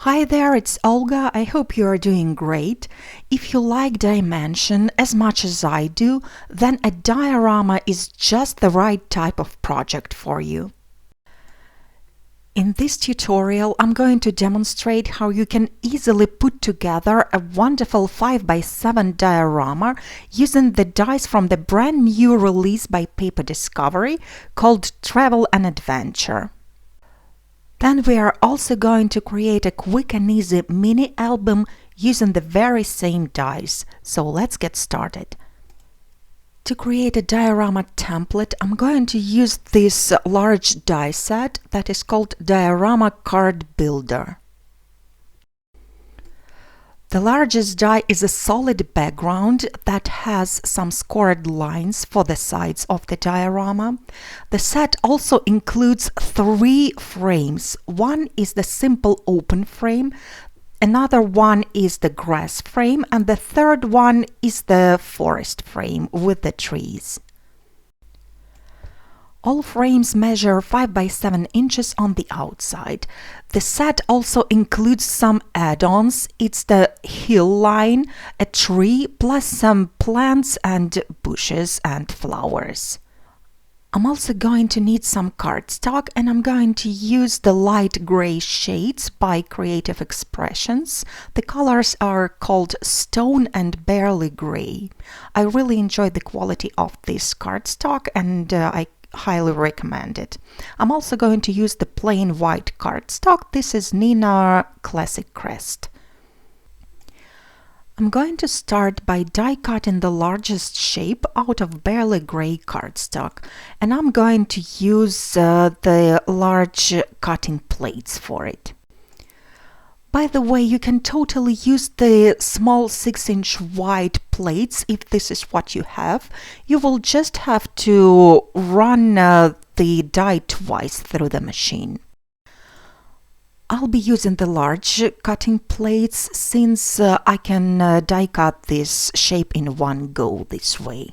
Hi there, it's Olga. I hope you are doing great. If you like dimension as much as I do, then a diorama is just the right type of project for you. In this tutorial, I'm going to demonstrate how you can easily put together a wonderful 5x7 diorama using the dies from the brand new release by Paper Discovery called Travel and Adventure. Then we are also going to create a quick and easy mini album using the very same dies. So let's get started. To create a diorama template, I'm going to use this large die set that is called Diorama Card Builder. The largest die is a solid background that has some scored lines for the sides of the diorama. The set also includes 3 frames. One is the simple open frame, another one is the grass frame, and the third one is the forest frame with the trees. All frames measure 5x7 inches on the outside. The set also includes some add-ons. It's the hill line, a tree, plus some plants and bushes and flowers. I'm also going to need some cardstock, and I'm going to use the light gray shades by Creative Expressions. The colors are called Stone and Barely Gray. I really enjoy the quality of this cardstock, and I highly recommend it. I'm also going to use the plain white cardstock. This is Neenah Classic Crest. I'm going to start by die cutting the largest shape out of barely gray cardstock, and I'm going to use the large cutting plates for it. By the way, you can totally use the small 6-inch wide plates if this is what you have. You will just have to run the die twice through the machine. I'll be using the large cutting plates since I can die cut this shape in one go this way.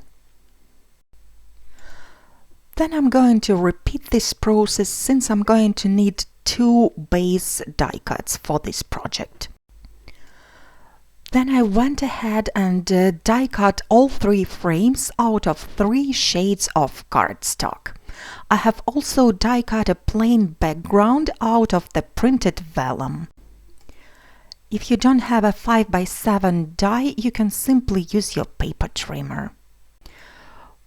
Then I'm going to repeat this process since I'm going to need 2 base die cuts for this project. Then I went ahead and die cut all 3 frames out of 3 shades of cardstock. I have also die cut a plain background out of the printed vellum. If you don't have a 5x7 die, you can simply use your paper trimmer.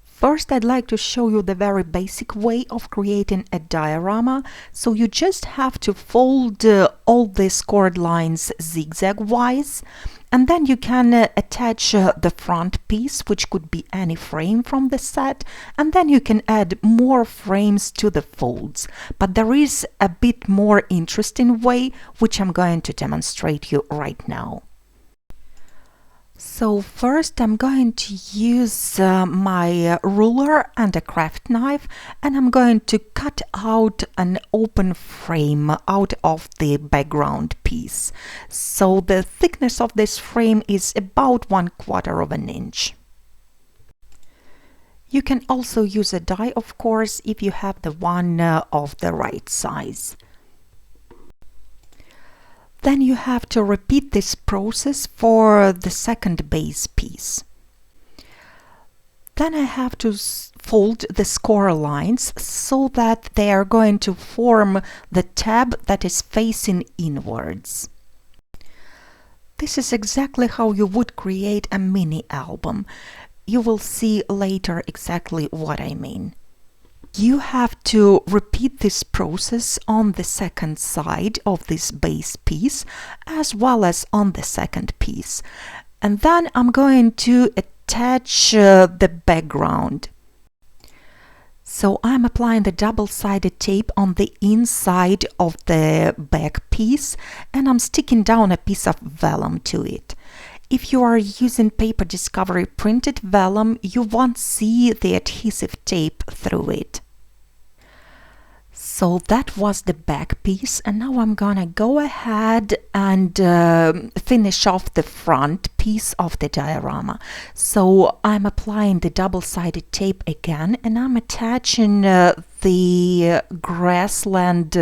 First, I'd like to show you the very basic way of creating a diorama. So you just have to fold all the scored lines zigzag-wise, and then you can attach the front piece, which could be any frame from the set, and then you can add more frames to the folds. But there is a bit more interesting way, which I'm going to demonstrate you right now. So first I'm going to use my ruler and a craft knife, and I'm going to cut out an open frame out of the background piece. So the thickness of this frame is about 1/4 inch. You can also use a die, of course, if you have the one of the right size. Then you have to repeat this process for the second base piece. Then I have to fold the score lines so that they are going to form the tab that is facing inwards. This is exactly how you would create a mini album. You will see later exactly what I mean. You have to repeat this process on the second side of this base piece as well as on the second piece. And then I'm going to attach the background. So I'm applying the double-sided tape on the inside of the back piece, and I'm sticking down a piece of vellum to it. If you are using Paper Discovery printed vellum, you won't see the adhesive tape through it. So that was the back piece, and now I'm gonna go ahead and finish off the front piece of the diorama. So I'm applying the double-sided tape again, and I'm attaching the grassland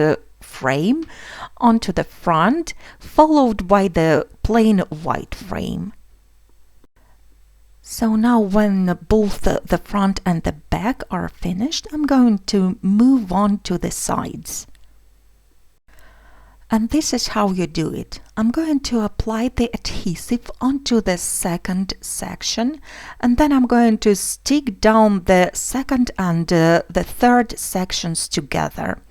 frame onto the front, followed by the plain white frame. So now when both the front and the back are finished, I'm going to move on to the sides. And this is how you do it. I'm going to apply the adhesive onto the second section, and then I'm going to stick down the second and the third sections together.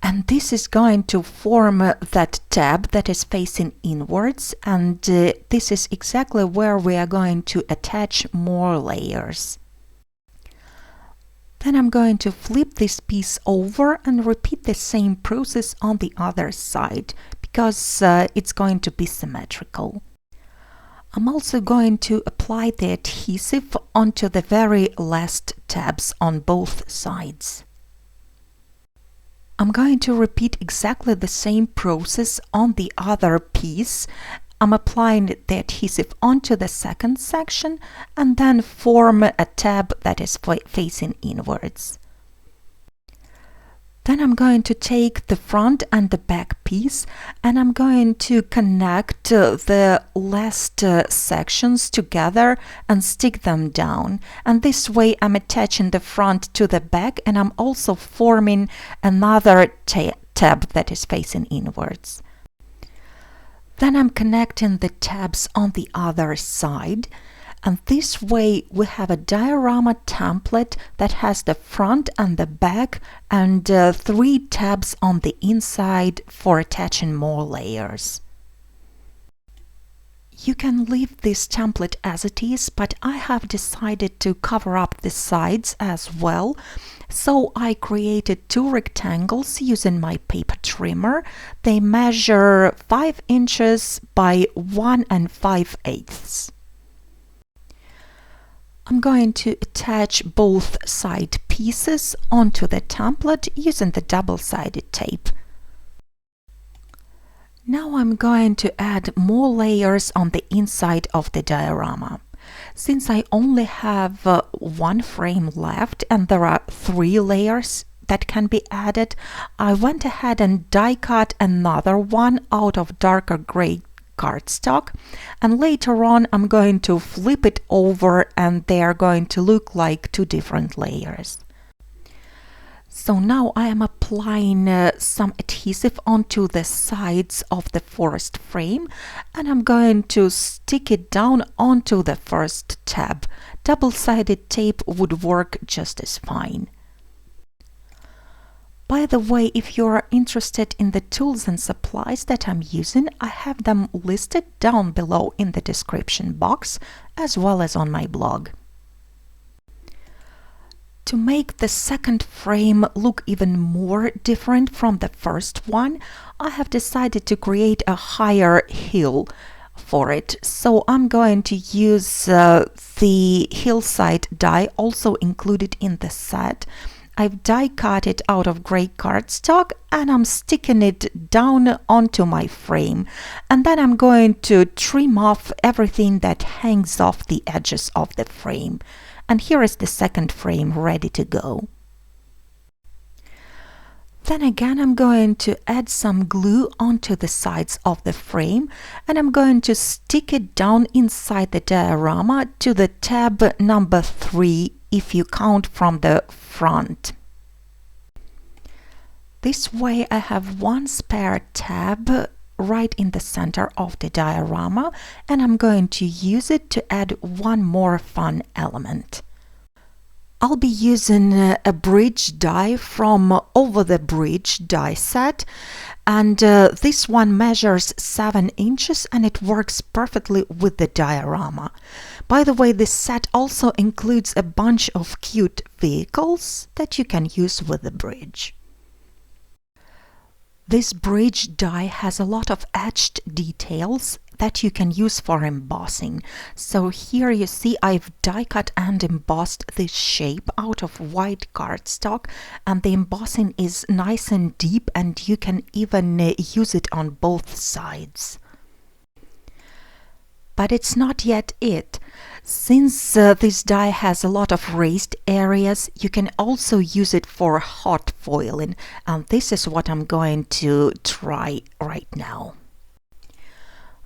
And this is going to form that tab that is facing inwards, and this is exactly where we are going to attach more layers. Then I'm going to flip this piece over and repeat the same process on the other side, because it's going to be symmetrical. I'm also going to apply the adhesive onto the very last tabs on both sides. I'm going to repeat exactly the same process on the other piece. I'm applying the adhesive onto the second section and then form a tab that is facing inwards. Then I'm going to take the front and the back piece and I'm going to connect the last sections together and stick them down. And this way I'm attaching the front to the back, and I'm also forming another tab that is facing inwards. Then I'm connecting the tabs on the other side, and this way we have a diorama template that has the front and the back and 3 tabs on the inside for attaching more layers. You can leave this template as it is, but I have decided to cover up the sides as well. So I created 2 rectangles using my paper trimmer. They measure 5 inches by 1 5/8. I'm going to attach both side pieces onto the template using the double-sided tape. Now I'm going to add more layers on the inside of the diorama. Since I only have 1 frame left and there are 3 layers that can be added, I went ahead and die cut another one out of darker gray cardstock, and later on I'm going to flip it over and they are going to look like 2 different layers. So now I am applying some adhesive onto the sides of the first frame, and I'm going to stick it down onto the first tab. Double-sided tape would work just as fine. By the way, if you are interested in the tools and supplies that I'm using, I have them listed down below in the description box, as well as on my blog. To make the second frame look even more different from the first one, I have decided to create a higher hill for it. So I'm going to use the hillside die also included in the set. I've die cut it out of gray cardstock and I'm sticking it down onto my frame, and then I'm going to trim off everything that hangs off the edges of the frame. And here is the second frame ready to go. Then again I'm going to add some glue onto the sides of the frame, and I'm going to stick it down inside the diorama to the tab number 3 if you count from the front. This way I have 1 spare tab right in the center of the diorama, and I'm going to use it to add 1 more fun element. I'll be using a bridge die from Over the Bridge die set, and this one measures 7 inches and it works perfectly with the diorama. By the way, this set also includes a bunch of cute vehicles that you can use with the bridge. This bridge die has a lot of etched details that you can use for embossing. So here you see I've die cut and embossed this shape out of white cardstock, and the embossing is nice and deep, and you can even use it on both sides. But it's not yet it. Since this die has a lot of raised areas, you can also use it for hot foiling, and this is what I'm going to try right now.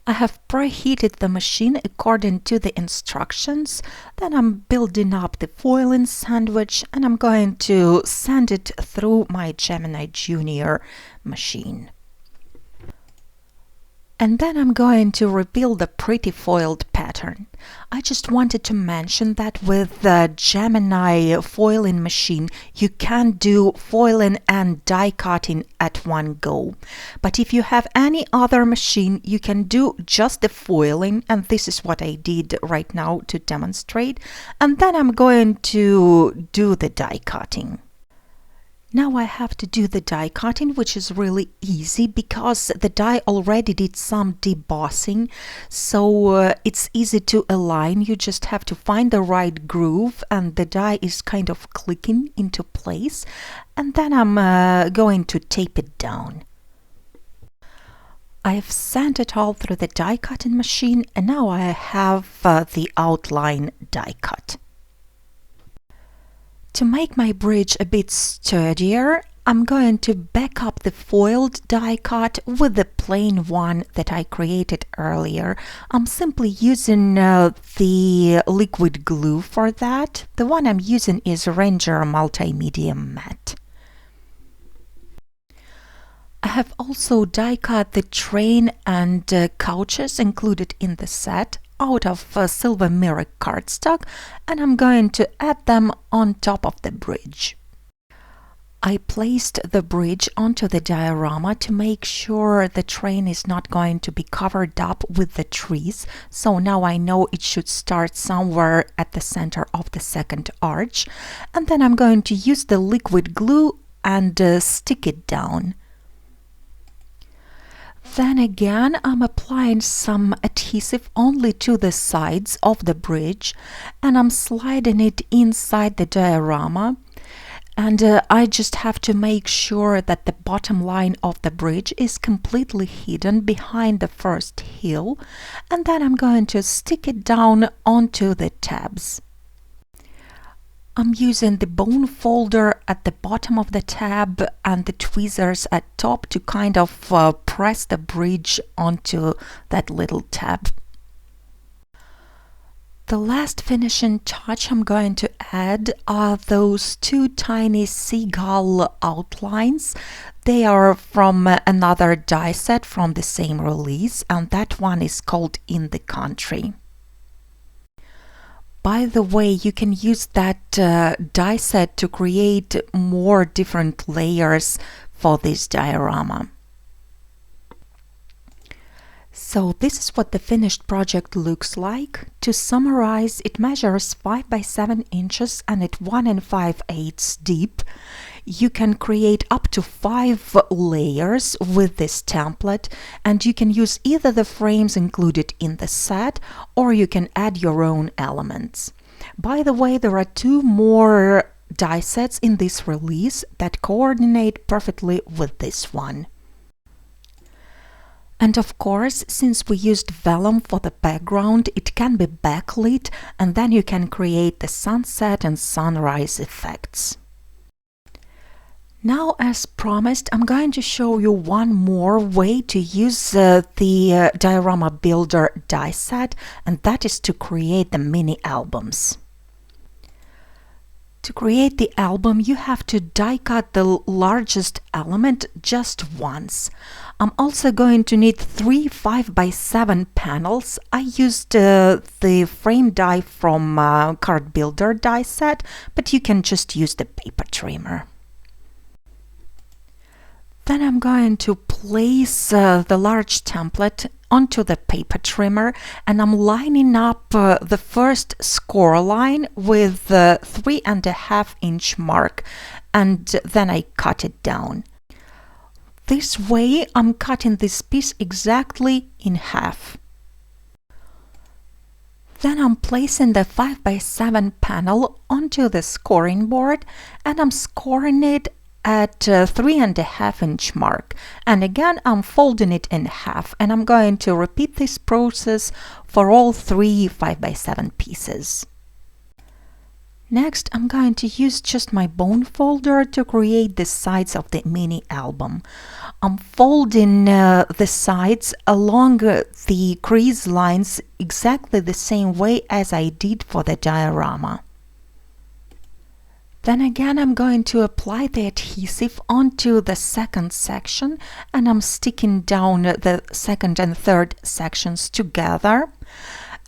I have preheated the machine according to the instructions. Then I'm building up the foiling sandwich and I'm going to send it through my Gemini Junior machine. And then I'm going to reveal the pretty foiled pattern. I just wanted to mention that with the Gemini foiling machine, you can do foiling and die cutting at one go. But if you have any other machine, you can do just the foiling, and this is what I did right now to demonstrate. And then I'm going to do the die cutting. Now I have to do the die cutting, which is really easy because the die already did some debossing, so it's easy to align. You just have to find the right groove and the die is kind of clicking into place, and then I'm going to tape it down. I've sent it all through the die cutting machine and now I have the outline die cut. To make my bridge a bit sturdier, I'm going to back up the foiled die cut with the plain one that I created earlier. I'm simply using the liquid glue for that. The one I'm using is Ranger Multimedia Matte. I have also die cut the train and couches included in the set out of silver mirror cardstock, and I'm going to add them on top of the bridge. I placed the bridge onto the diorama to make sure the train is not going to be covered up with the trees, so now I know it should start somewhere at the center of the second arch, and then I'm going to use the liquid glue and stick it down. Then again, I'm applying some adhesive only to the sides of the bridge and I'm sliding it inside the diorama, and I just have to make sure that the bottom line of the bridge is completely hidden behind the first heel, and then I'm going to stick it down onto the tabs. I'm using the bone folder at the bottom of the tab and the tweezers at top to kind of press the bridge onto that little tab. The last finishing touch I'm going to add are those two tiny seagull outlines. They are from another die set from the same release, and that one is called In the Country. By the way, you can use that die set to create more different layers for this diorama. So this is what the finished project looks like. To summarize, it measures 5 by 7 inches and it's 1 5/8 deep. You can create up to 5 layers with this template, and you can use either the frames included in the set or you can add your own elements. By the way, there are 2 more die sets in this release that coordinate perfectly with this one. And of course, since we used vellum for the background, it can be backlit, and then you can create the sunset and sunrise effects. Now, as promised, I'm going to show you one more way to use the Diorama Builder die set, and that is to create the mini albums. To create the album, you have to die cut the largest element just once. I'm also going to need 3 5 by 7 panels. I used the frame die from Card Builder die set, but you can just use the paper trimmer. Then I'm going to place the large template onto the paper trimmer, and I'm lining up the first score line with the 3.5 inch mark, and then I cut it down. This way I'm cutting this piece exactly in half. Then I'm placing the 5 by 7 panel onto the scoring board, and I'm scoring it at 3.5 inch mark, and again I'm folding it in half, and I'm going to repeat this process for all 3 5x7 pieces. Next, I'm going to use just my bone folder to create the sides of the mini album. I'm folding the sides along the crease lines exactly the same way as I did for the diorama. Then again, I'm going to apply the adhesive onto the second section, and I'm sticking down the second and third sections together.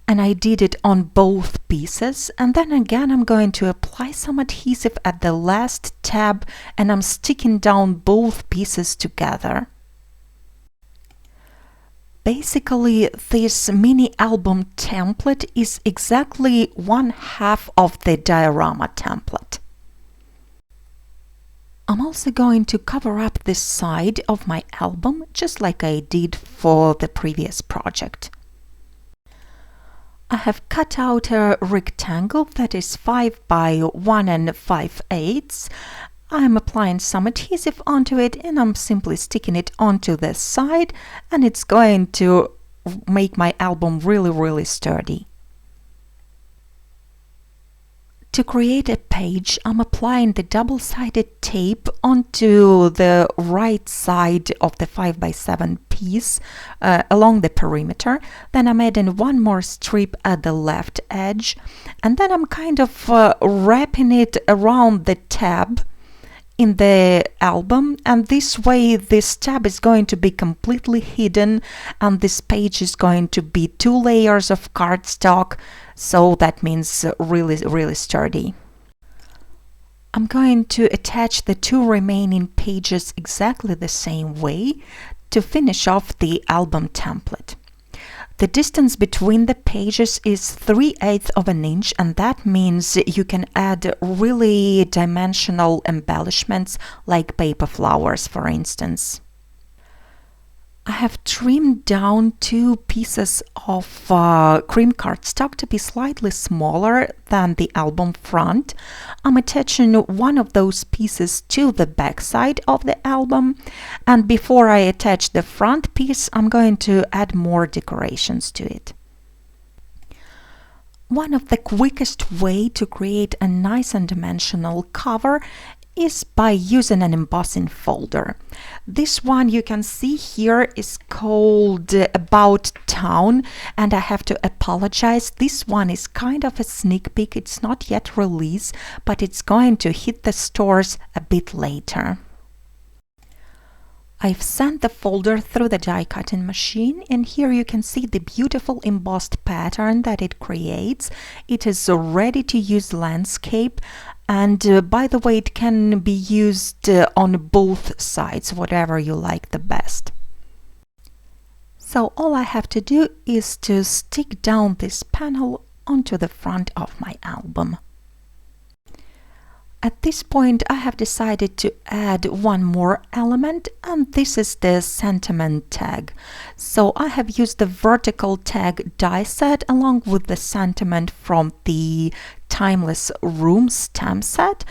And I did it on both pieces, and then again I'm going to apply some adhesive at the last tab, and I'm sticking down both pieces together. Basically, this mini album template is exactly 1/2 of the diorama template. I'm also going to cover up this side of my album, just like I did for the previous project. I have cut out a rectangle that is 5 by 1 5/8. I'm applying some adhesive onto it, and I'm simply sticking it onto the side, and it's going to make my album really sturdy. To create a page, I'm applying the double-sided tape onto the right side of the 5x7 piece along the perimeter. Then I'm adding one more strip at the left edge, and then I'm kind of wrapping it around the tab in the album, and this way this tab is going to be completely hidden, and this page is going to be 2 layers of cardstock, so that means really sturdy. I'm going to attach the 2 remaining pages exactly the same way to finish off the album template. The distance between the pages is 3/8 of an inch, and that means you can add really dimensional embellishments like paper flowers, for instance. I have trimmed down 2 pieces of cream cardstock to be slightly smaller than the album front. I'm attaching one of those pieces to the back side of the album, and before I attach the front piece, I'm going to add more decorations to it. One of the quickest way to create a nice and dimensional cover is by using an embossing folder. This one you can see here is called About Town, and I have to apologize. This one is kind of a sneak peek. It's not yet released, but it's going to hit the stores a bit later. I've sent the folder through the die cutting machine, and here you can see the beautiful embossed pattern that it creates. It is a ready to use landscape, and by the way, it can be used on both sides, whatever you like the best. So all I have to do is to stick down this panel onto the front of my album. At this point, I have decided to add one more element, and this is the sentiment tag. So I have used the vertical tag die set along with the sentiment from the Timeless Room stamp set,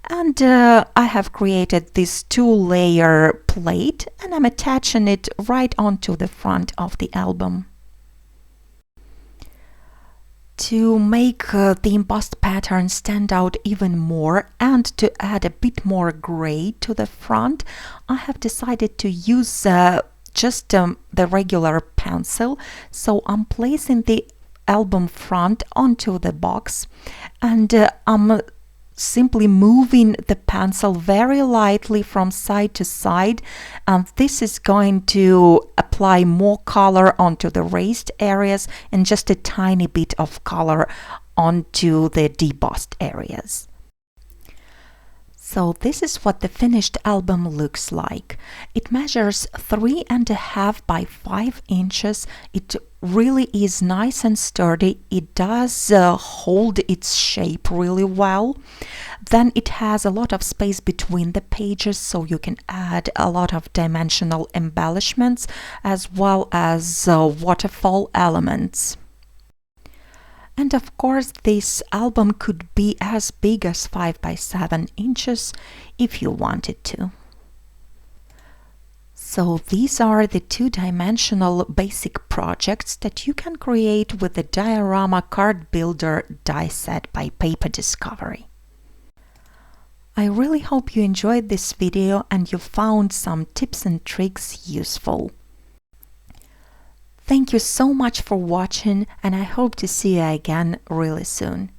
and I have created this 2-layer plate, and I'm attaching it right onto the front of the album. To make the embossed pattern stand out even more and to add a bit more gray to the front, I have decided to use just the regular pencil. So I'm placing the album front onto the box, and I'm simply moving the pencil very lightly from side to side, and this is going to apply more color onto the raised areas and just a tiny bit of color onto the debossed areas. So this is what the finished album looks like. It measures 3.5 by 5 inches. It really is nice and sturdy. It does hold its shape really well. Then it has a lot of space between the pages, so you can add a lot of dimensional embellishments as well as waterfall elements. And of course, this album could be as big as 5 by 7 inches if you wanted to. So these are the two-dimensional basic projects that you can create with the Diorama Card Builder die set by Paper Discovery. I really hope you enjoyed this video and you found some tips and tricks useful. Thank you so much for watching, and I hope to see you again really soon.